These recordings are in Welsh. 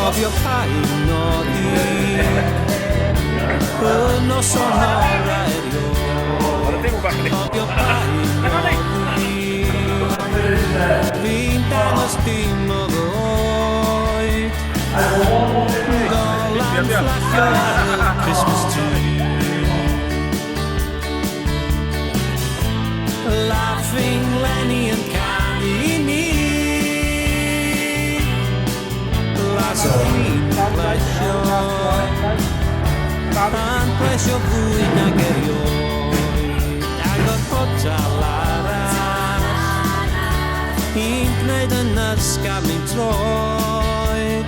Cofio pain o di noson o'r erioed. Cofio pain o di fi'n dangos dim o ddoed. Golan fflachio ar y Christmas tree. Laughing Lenny and canu ni. Las o fi'n plesio A'n plesio fwy nag erioed. Ag o'r potal arall i'n gwneud yn ysgaf ni'n troed.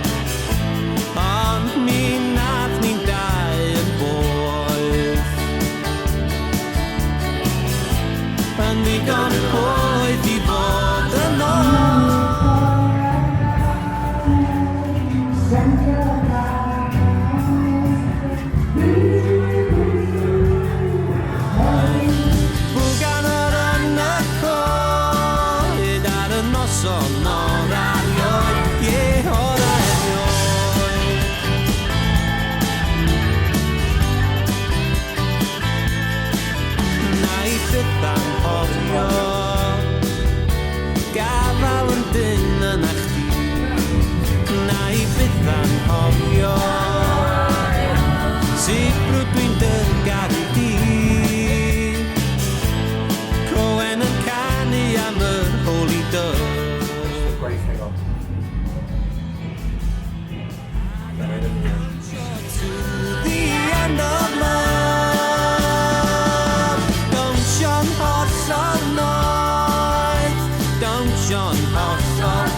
Ond mi nath ni'n dau yn boeth. Yn ddigon poeth i fod yn ôl. Bwgan yr yncoed ar y noson o'r erioed. Ie, o'r erioed. Na i byth anghofio gafal yn dyn yna chdi. Na i byth anghofio sibrwd dwi'n dygaru di. Coen yn canu am yr Holy Dove. To the end of love. Dawnsio yn hollol noeth. Dawnsio yn hollol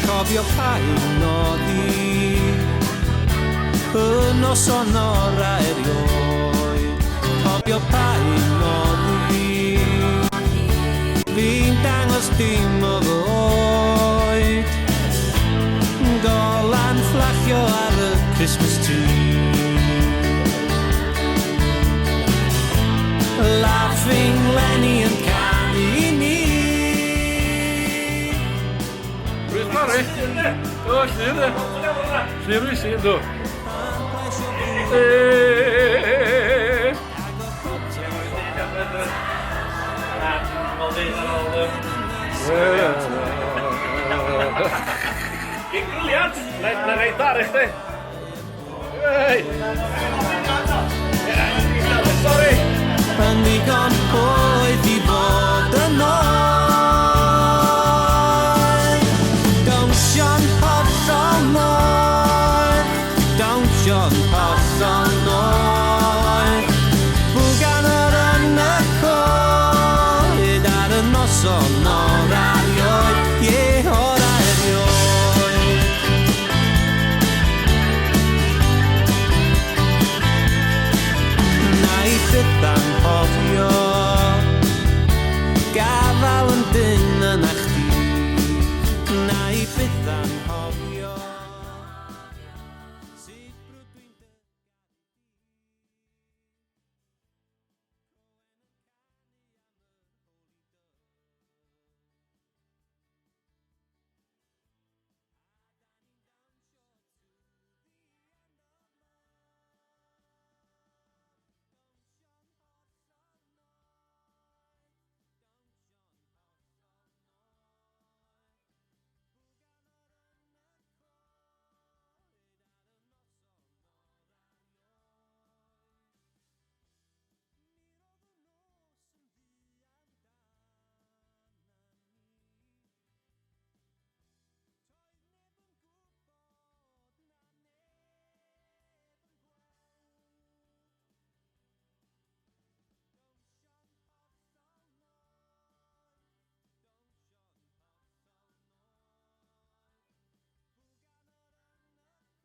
Cofio pain o di noson o'r erioed. Cofio pain o di fi'n dangos dim o ddoed. Golan fflachio ar y Christmas tree. Laughing Lenny and canu ni. Sorry. Oh, snyder. Snyder sy'n do. Geen briljant. Na reit daar, echt hè. Hey. Sorry. Yn ddigon poeth i fod yn oed. Dawnsio'n hollol noeth. Dawnsio'n hollol noeth. Bwgan yr yncoed ar y noson o'r erioed. Ie, o'r erioed. Na i byth anghofio gafal yn dyn yna chdi. Na i byth anghofio